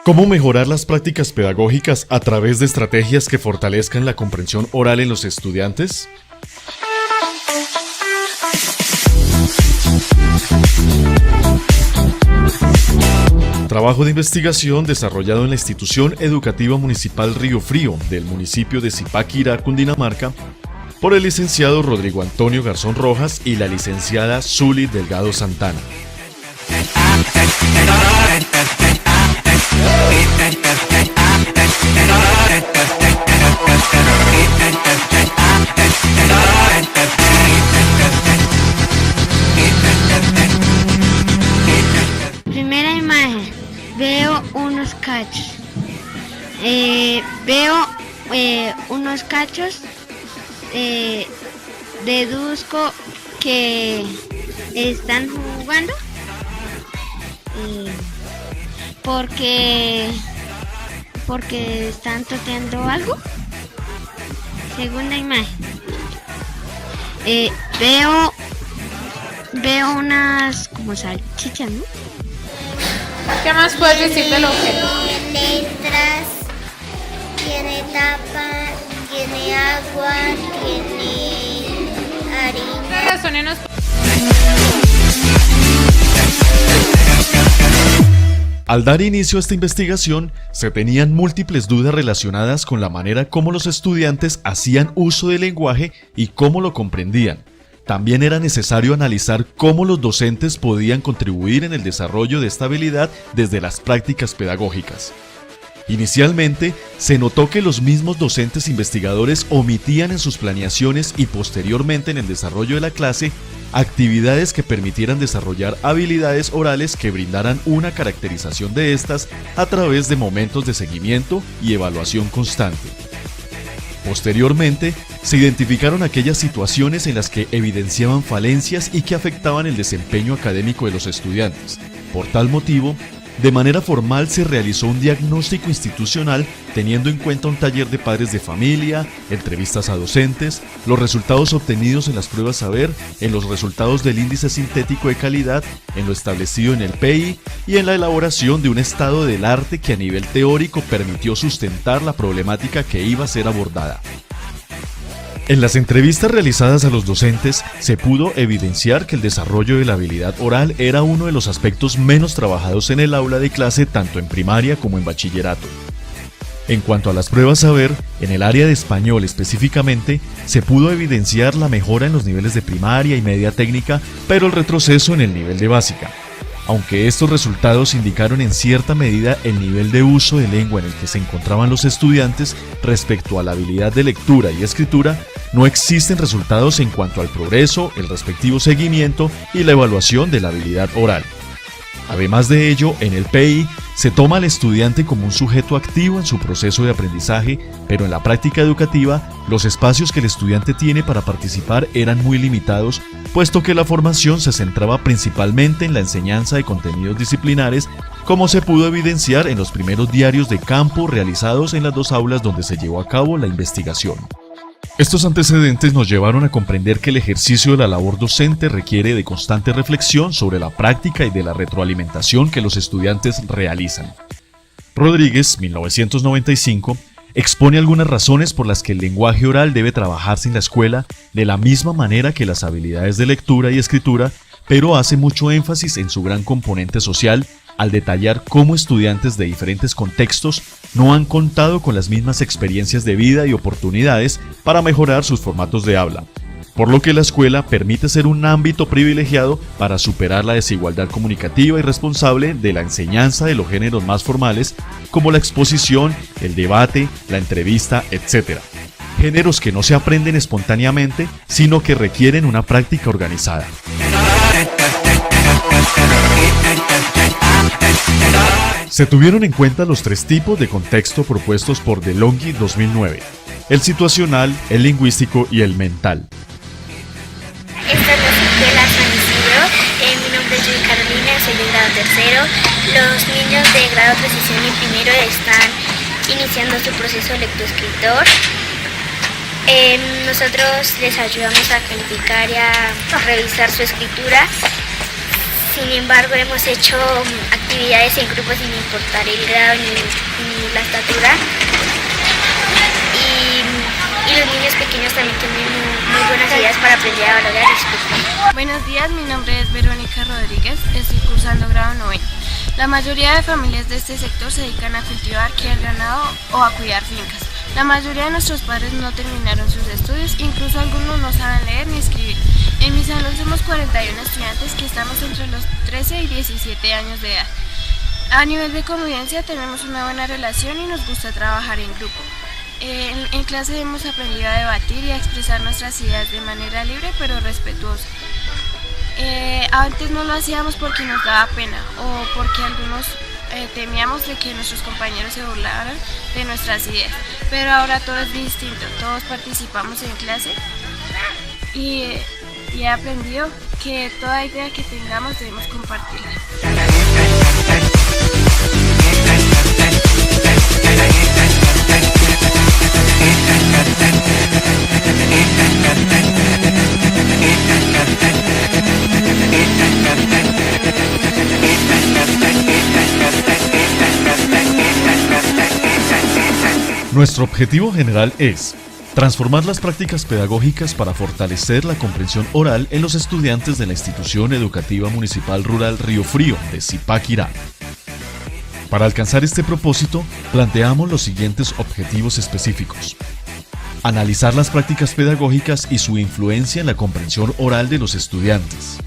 ¿Cómo mejorar las prácticas pedagógicas a través de estrategias que fortalezcan la comprensión oral en los estudiantes? Trabajo de investigación desarrollado en la Institución Educativa Municipal Río Frío del municipio de Zipaquirá, Cundinamarca, por el licenciado Rodrigo Antonio Garzón Rojas y la licenciada Zuli Delgado Santana. Primera imagen, veo unos cachos. Unos cachos, deduzco que están jugando porque están toteando algo. Segunda imagen, veo unas como salchichas, ¿no? ¿Qué más puedes decir del objeto? Tiene letras, tiene tapa, tiene agua, tiene harina. Razónenos. Al dar inicio a esta investigación, se tenían múltiples dudas relacionadas con la manera como los estudiantes hacían uso del lenguaje y cómo lo comprendían. También era necesario analizar cómo los docentes podían contribuir en el desarrollo de esta habilidad desde las prácticas pedagógicas. Inicialmente, se notó que los mismos docentes investigadores omitían en sus planeaciones y posteriormente en el desarrollo de la clase actividades que permitieran desarrollar habilidades orales que brindaran una caracterización de estas a través de momentos de seguimiento y evaluación constante. Posteriormente, se identificaron aquellas situaciones en las que evidenciaban falencias y que afectaban el desempeño académico de los estudiantes. Por tal motivo, de manera formal se realizó un diagnóstico institucional teniendo en cuenta un taller de padres de familia, entrevistas a docentes, los resultados obtenidos en las pruebas saber, en los resultados del índice sintético de calidad, en lo establecido en el PI y en la elaboración de un estado del arte que a nivel teórico permitió sustentar la problemática que iba a ser abordada. En las entrevistas realizadas a los docentes, se pudo evidenciar que el desarrollo de la habilidad oral era uno de los aspectos menos trabajados en el aula de clase tanto en primaria como en bachillerato. En cuanto a las pruebas saber, en el área de español específicamente, se pudo evidenciar la mejora en los niveles de primaria y media técnica, pero el retroceso en el nivel de básica. Aunque estos resultados indicaron en cierta medida el nivel de uso de lengua en el que se encontraban los estudiantes respecto a la habilidad de lectura y escritura, no existen resultados en cuanto al progreso, el respectivo seguimiento y la evaluación de la habilidad oral. Además de ello, en el PI se toma al estudiante como un sujeto activo en su proceso de aprendizaje, pero en la práctica educativa, los espacios que el estudiante tiene para participar eran muy limitados, puesto que la formación se centraba principalmente en la enseñanza de contenidos disciplinares, como se pudo evidenciar en los primeros diarios de campo realizados en las dos aulas donde se llevó a cabo la investigación. Estos antecedentes nos llevaron a comprender que el ejercicio de la labor docente requiere de constante reflexión sobre la práctica y de la retroalimentación que los estudiantes realizan. Rodríguez, 1995, expone algunas razones por las que el lenguaje oral debe trabajarse en la escuela de la misma manera que las habilidades de lectura y escritura, pero hace mucho énfasis en su gran componente social al detallar cómo estudiantes de diferentes contextos no han contado con las mismas experiencias de vida y oportunidades para mejorar sus formatos de habla, por lo que la escuela permite ser un ámbito privilegiado para superar la desigualdad comunicativa y responsable de la enseñanza de los géneros más formales, como la exposición, el debate, la entrevista, etc. Géneros que no se aprenden espontáneamente, sino que requieren una práctica organizada. Se tuvieron en cuenta los tres tipos de contexto propuestos por DeLonghi 2009, el situacional, el lingüístico y el mental. Esta es la escuela San Isidro. Mi nombre es Judy Carolina, soy de grado tercero. Los niños de grado transición y primero están iniciando su proceso lectoescritor. Nosotros les ayudamos a calificar y a revisar su escritura. Sin embargo, hemos hecho actividades en grupos sin importar el grado ni la estatura. Y los niños pequeños también tienen muy buenas ideas para aprender a valorar y disfrutar. Buenos días, mi nombre es Verónica Rodríguez, estoy cursando grado 9. La mayoría de familias de este sector se dedican a cultivar, criar ganado o a cuidar fincas. La mayoría de nuestros padres no terminaron sus estudios, incluso algunos no saben leer ni escribir. En mi salón somos 41 estudiantes que estamos entre los 13 y 17 años de edad. A nivel de convivencia tenemos una buena relación y nos gusta trabajar en grupo. En clase hemos aprendido a debatir y a expresar nuestras ideas de manera libre pero respetuosa. Antes no lo hacíamos porque nos daba pena o porque algunos temíamos de que nuestros compañeros se burlaran de nuestras ideas, pero ahora todo es distinto, todos participamos en clase y he aprendido que toda idea que tengamos debemos compartirla. Nuestro objetivo general es transformar las prácticas pedagógicas para fortalecer la comprensión oral en los estudiantes de la Institución Educativa Municipal Rural Río Frío de Zipaquirá. Para alcanzar este propósito, planteamos los siguientes objetivos específicos. Analizar las prácticas pedagógicas y su influencia en la comprensión oral de los estudiantes.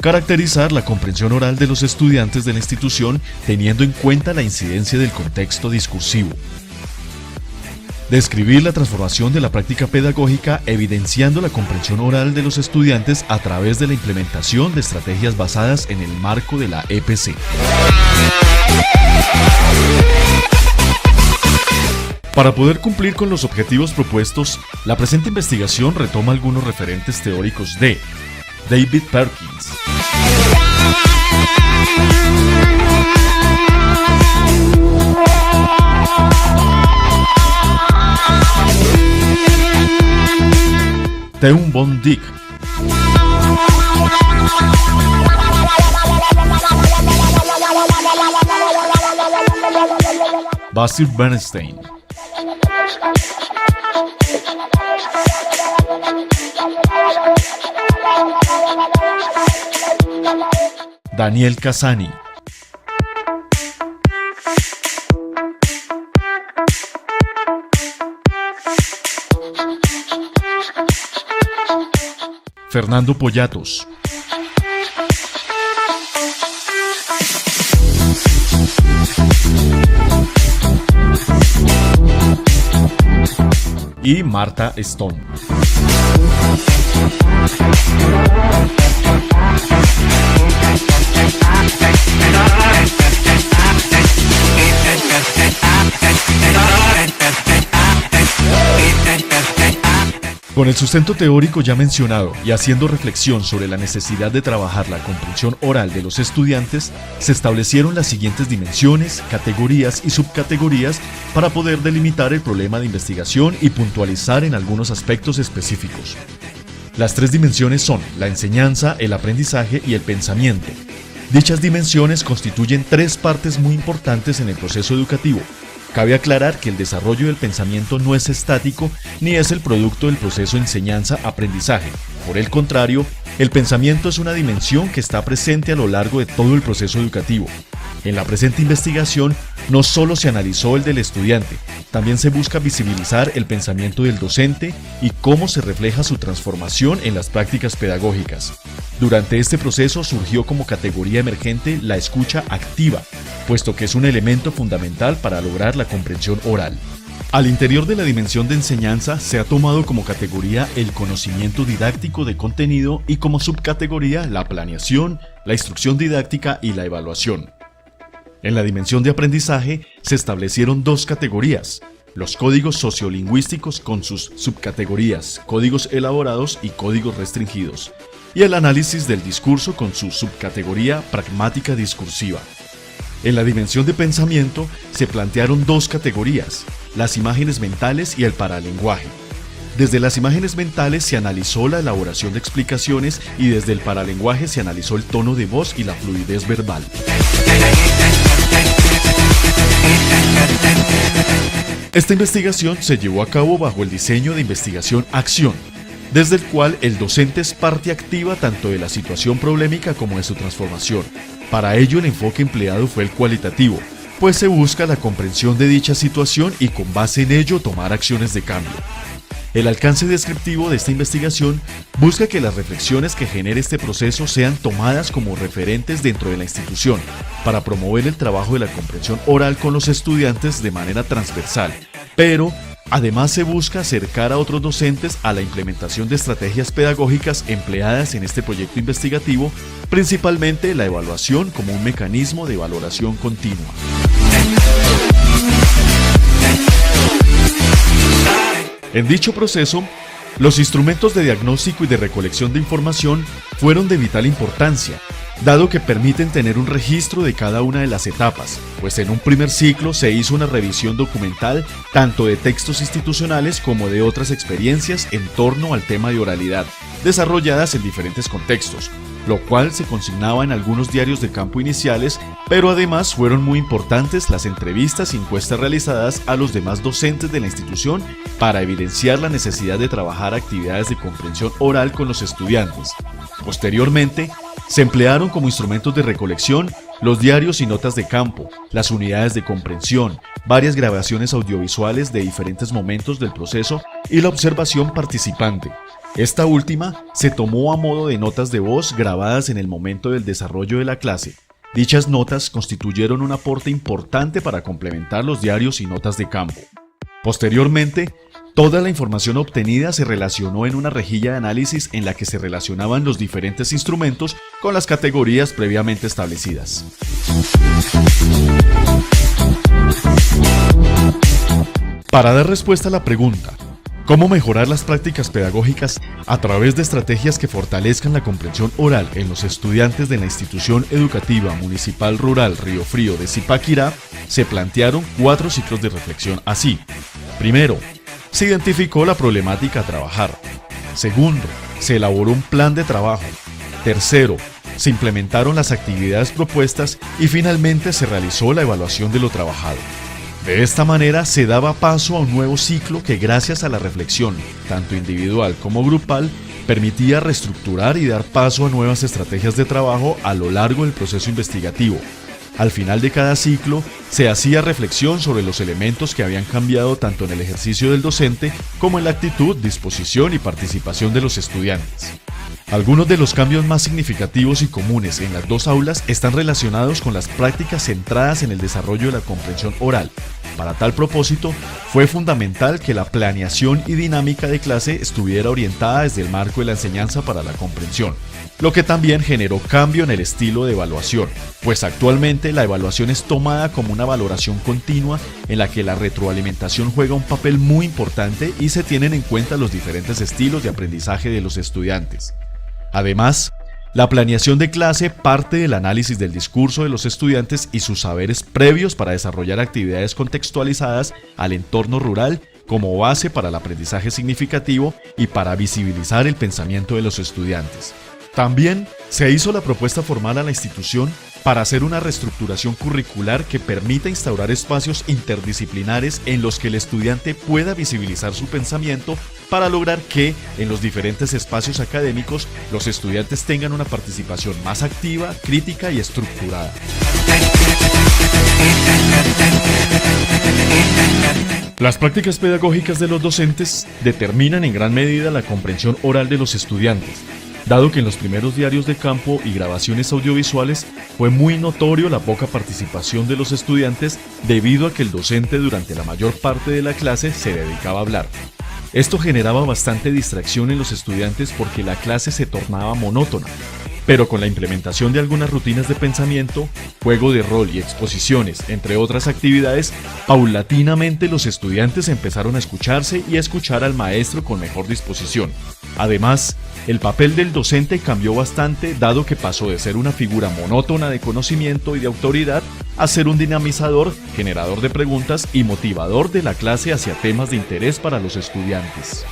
Caracterizar la comprensión oral de los estudiantes de la institución teniendo en cuenta la incidencia del contexto discursivo. Describir la transformación de la práctica pedagógica evidenciando la comprensión oral de los estudiantes a través de la implementación de estrategias basadas en el marco de la EPC. Para poder cumplir con los objetivos propuestos, la presente investigación retoma algunos referentes teóricos de David Perkins, Teun von Dijk, Basil Bernstein, Daniel Cassani, Fernando Poyatos, y Martha Stone. Con el sustento teórico ya mencionado y haciendo reflexión sobre la necesidad de trabajar la comprensión oral de los estudiantes, se establecieron las siguientes dimensiones, categorías y subcategorías para poder delimitar el problema de investigación y puntualizar en algunos aspectos específicos. Las tres dimensiones son la enseñanza, el aprendizaje y el pensamiento. Dichas dimensiones constituyen tres partes muy importantes en el proceso educativo. Cabe aclarar que el desarrollo del pensamiento no es estático ni es el producto del proceso enseñanza-aprendizaje. Por el contrario, el pensamiento es una dimensión que está presente a lo largo de todo el proceso educativo. En la presente investigación, no solo se analizó el del estudiante, también se busca visibilizar el pensamiento del docente y cómo se refleja su transformación en las prácticas pedagógicas. Durante este proceso surgió como categoría emergente la escucha activa, puesto que es un elemento fundamental para lograr la comprensión oral. Al interior de la dimensión de enseñanza se ha tomado como categoría el conocimiento didáctico de contenido y como subcategoría la planeación, la instrucción didáctica y la evaluación. En la dimensión de aprendizaje se establecieron dos categorías, los códigos sociolingüísticos con sus subcategorías, códigos elaborados y códigos restringidos, y el análisis del discurso con su subcategoría pragmática discursiva. En la dimensión de pensamiento se plantearon dos categorías, las imágenes mentales y el paralenguaje. Desde las imágenes mentales se analizó la elaboración de explicaciones y desde el paralenguaje se analizó el tono de voz y la fluidez verbal. Esta investigación se llevó a cabo bajo el diseño de investigación-acción, desde el cual el docente es parte activa tanto de la situación problemática como de su transformación. Para ello el enfoque empleado fue el cualitativo, pues se busca la comprensión de dicha situación y con base en ello tomar acciones de cambio. El alcance descriptivo de esta investigación busca que las reflexiones que genere este proceso sean tomadas como referentes dentro de la institución para promover el trabajo de la comprensión oral con los estudiantes de manera transversal, pero además se busca acercar a otros docentes a la implementación de estrategias pedagógicas empleadas en este proyecto investigativo, principalmente la evaluación como un mecanismo de valoración continua. En dicho proceso, los instrumentos de diagnóstico y de recolección de información fueron de vital importancia, dado que permiten tener un registro de cada una de las etapas, pues en un primer ciclo se hizo una revisión documental tanto de textos institucionales como de otras experiencias en torno al tema de oralidad, desarrolladas en diferentes contextos, lo cual se consignaba en algunos diarios de campo iniciales, pero además fueron muy importantes las entrevistas y encuestas realizadas a los demás docentes de la institución para evidenciar la necesidad de trabajar actividades de comprensión oral con los estudiantes. Posteriormente, se emplearon como instrumentos de recolección los diarios y notas de campo, las unidades de comprensión, varias grabaciones audiovisuales de diferentes momentos del proceso y la observación participante. Esta última se tomó a modo de notas de voz grabadas en el momento del desarrollo de la clase. Dichas notas constituyeron un aporte importante para complementar los diarios y notas de campo. Posteriormente, toda la información obtenida se relacionó en una rejilla de análisis en la que se relacionaban los diferentes instrumentos con las categorías previamente establecidas. Para dar respuesta a la pregunta, ¿cómo mejorar las prácticas pedagógicas a través de estrategias que fortalezcan la comprensión oral en los estudiantes de la Institución Educativa Municipal Rural Río Frío de Zipaquirá? Se plantearon 4 ciclos de reflexión así. Primero, se identificó la problemática a trabajar. Segundo, se elaboró un plan de trabajo. Tercero, se implementaron las actividades propuestas y finalmente se realizó la evaluación de lo trabajado. De esta manera se daba paso a un nuevo ciclo que, gracias a la reflexión, tanto individual como grupal, permitía reestructurar y dar paso a nuevas estrategias de trabajo a lo largo del proceso investigativo. Al final de cada ciclo, se hacía reflexión sobre los elementos que habían cambiado tanto en el ejercicio del docente como en la actitud, disposición y participación de los estudiantes. Algunos de los cambios más significativos y comunes en las 2 aulas están relacionados con las prácticas centradas en el desarrollo de la comprensión oral. Para tal propósito, fue fundamental que la planeación y dinámica de clase estuviera orientada desde el marco de la enseñanza para la comprensión, lo que también generó cambio en el estilo de evaluación, pues actualmente la evaluación es tomada como una valoración continua en la que la retroalimentación juega un papel muy importante y se tienen en cuenta los diferentes estilos de aprendizaje de los estudiantes. Además, la planeación de clase parte del análisis del discurso de los estudiantes y sus saberes previos para desarrollar actividades contextualizadas al entorno rural como base para el aprendizaje significativo y para visibilizar el pensamiento de los estudiantes. También se hizo la propuesta formal a la institución para hacer una reestructuración curricular que permita instaurar espacios interdisciplinares en los que el estudiante pueda visibilizar su pensamiento para lograr que, en los diferentes espacios académicos, los estudiantes tengan una participación más activa, crítica y estructurada. Las prácticas pedagógicas de los docentes determinan en gran medida la comprensión oral de los estudiantes, dado que en los primeros diarios de campo y grabaciones audiovisuales fue muy notorio la poca participación de los estudiantes debido a que el docente durante la mayor parte de la clase se dedicaba a hablar. Esto generaba bastante distracción en los estudiantes porque la clase se tornaba monótona, pero con la implementación de algunas rutinas de pensamiento, juego de rol y exposiciones, entre otras actividades, paulatinamente los estudiantes empezaron a escucharse y a escuchar al maestro con mejor disposición. Además, el papel del docente cambió bastante dado que pasó de ser una figura monótona de conocimiento y de autoridad a ser un dinamizador, generador de preguntas y motivador de la clase hacia temas de interés para los estudiantes.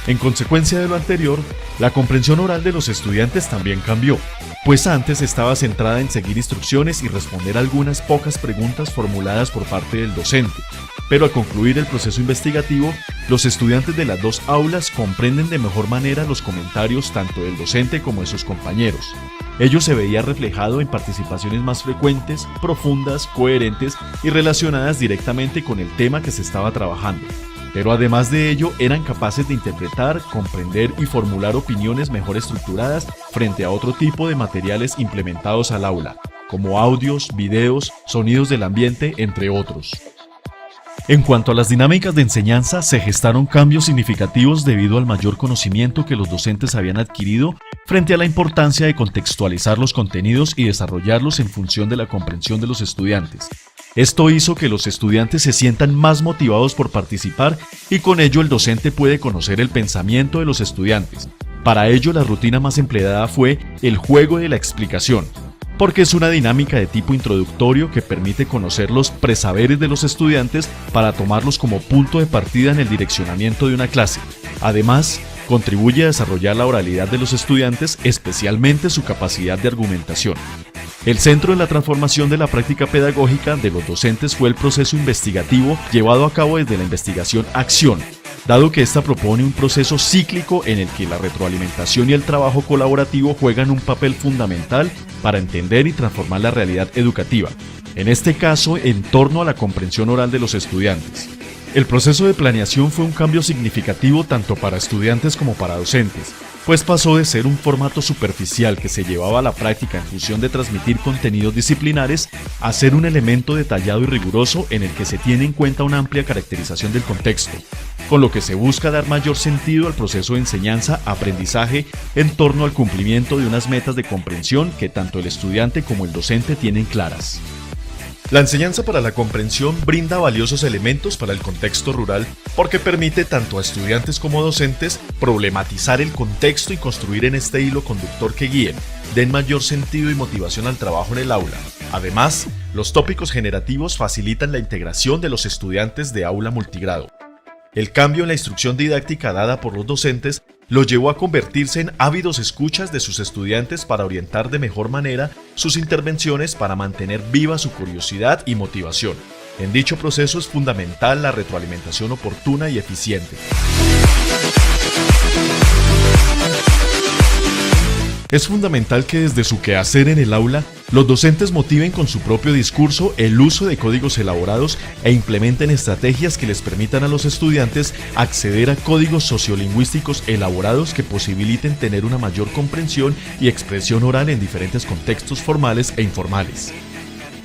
En consecuencia de lo anterior, la comprensión oral de los estudiantes también cambió, pues antes estaba centrada en seguir instrucciones y responder algunas pocas preguntas formuladas por parte del docente, pero al concluir el proceso investigativo, los estudiantes de las dos aulas comprenden de mejor manera los comentarios tanto del docente como de sus compañeros. Ello se veía reflejado en participaciones más frecuentes, profundas, coherentes y relacionadas directamente con el tema que se estaba trabajando. Pero además de ello, eran capaces de interpretar, comprender y formular opiniones mejor estructuradas frente a otro tipo de materiales implementados al aula, como audios, videos, sonidos del ambiente, entre otros. En cuanto a las dinámicas de enseñanza, se gestaron cambios significativos debido al mayor conocimiento que los docentes habían adquirido frente a la importancia de contextualizar los contenidos y desarrollarlos en función de la comprensión de los estudiantes. Esto hizo que los estudiantes se sientan más motivados por participar y con ello el docente puede conocer el pensamiento de los estudiantes. Para ello la rutina más empleada fue el juego de la explicación, porque es una dinámica de tipo introductorio que permite conocer los presaberes de los estudiantes para tomarlos como punto de partida en el direccionamiento de una clase. Además, contribuye a desarrollar la oralidad de los estudiantes, especialmente su capacidad de argumentación. El centro de la transformación de la práctica pedagógica de los docentes fue el proceso investigativo llevado a cabo desde la investigación-acción, dado que esta propone un proceso cíclico en el que la retroalimentación y el trabajo colaborativo juegan un papel fundamental para entender y transformar la realidad educativa, en este caso en torno a la comprensión oral de los estudiantes. El proceso de planeación fue un cambio significativo tanto para estudiantes como para docentes, pues pasó de ser un formato superficial que se llevaba a la práctica en función de transmitir contenidos disciplinares a ser un elemento detallado y riguroso en el que se tiene en cuenta una amplia caracterización del contexto, con lo que se busca dar mayor sentido al proceso de enseñanza-aprendizaje en torno al cumplimiento de unas metas de comprensión que tanto el estudiante como el docente tienen claras. La enseñanza para la comprensión brinda valiosos elementos para el contexto rural porque permite tanto a estudiantes como docentes problematizar el contexto y construir en este hilo conductor que guíen, den mayor sentido y motivación al trabajo en el aula. Además, los tópicos generativos facilitan la integración de los estudiantes de aula multigrado. El cambio en la instrucción didáctica dada por los docentes los llevó a convertirse en ávidos escuchas de sus estudiantes para orientar de mejor manera sus intervenciones para mantener viva su curiosidad y motivación. En dicho proceso es fundamental la retroalimentación oportuna y eficiente. Es fundamental que desde su quehacer en el aula, los docentes motiven con su propio discurso el uso de códigos elaborados e implementen estrategias que les permitan a los estudiantes acceder a códigos sociolingüísticos elaborados que posibiliten tener una mayor comprensión y expresión oral en diferentes contextos formales e informales.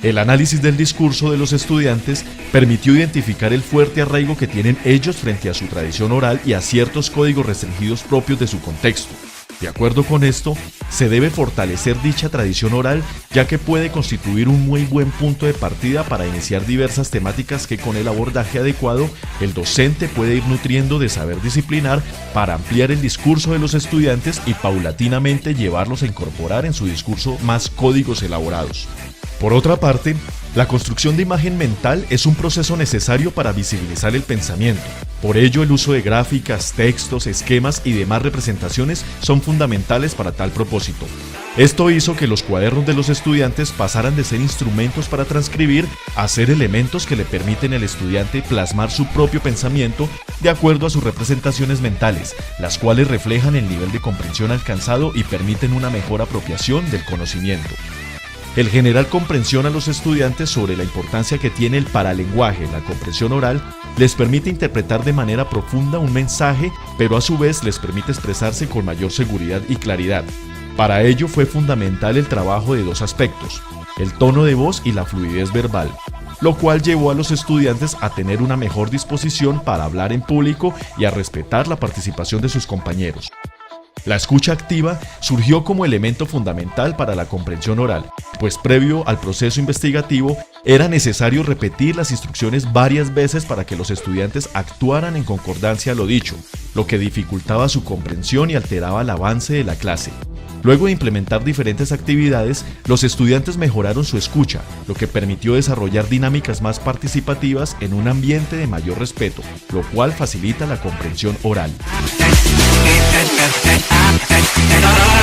El análisis del discurso de los estudiantes permitió identificar el fuerte arraigo que tienen ellos frente a su tradición oral y a ciertos códigos restringidos propios de su contexto. De acuerdo con esto, se debe fortalecer dicha tradición oral, ya que puede constituir un muy buen punto de partida para iniciar diversas temáticas que con el abordaje adecuado, el docente puede ir nutriendo de saber disciplinar para ampliar el discurso de los estudiantes y paulatinamente llevarlos a incorporar en su discurso más códigos elaborados. Por otra parte, la construcción de imagen mental es un proceso necesario para visibilizar el pensamiento. Por ello, el uso de gráficas, textos, esquemas y demás representaciones son fundamentales para tal propósito. Esto hizo que los cuadernos de los estudiantes pasaran de ser instrumentos para transcribir a ser elementos que le permiten al estudiante plasmar su propio pensamiento de acuerdo a sus representaciones mentales, las cuales reflejan el nivel de comprensión alcanzado y permiten una mejor apropiación del conocimiento. El generar comprensión a los estudiantes sobre la importancia que tiene el paralenguaje en la comprensión oral les permite interpretar de manera profunda un mensaje, pero a su vez les permite expresarse con mayor seguridad y claridad. Para ello fue fundamental el trabajo de dos aspectos, el tono de voz y la fluidez verbal, lo cual llevó a los estudiantes a tener una mejor disposición para hablar en público y a respetar la participación de sus compañeros. La escucha activa surgió como elemento fundamental para la comprensión oral, pues previo al proceso investigativo era necesario repetir las instrucciones varias veces para que los estudiantes actuaran en concordancia a lo dicho, lo que dificultaba su comprensión y alteraba el avance de la clase. Luego de implementar diferentes actividades, los estudiantes mejoraron su escucha, lo que permitió desarrollar dinámicas más participativas en un ambiente de mayor respeto, lo cual facilita la comprensión oral. hey, hey, hey, hey, hey, hey,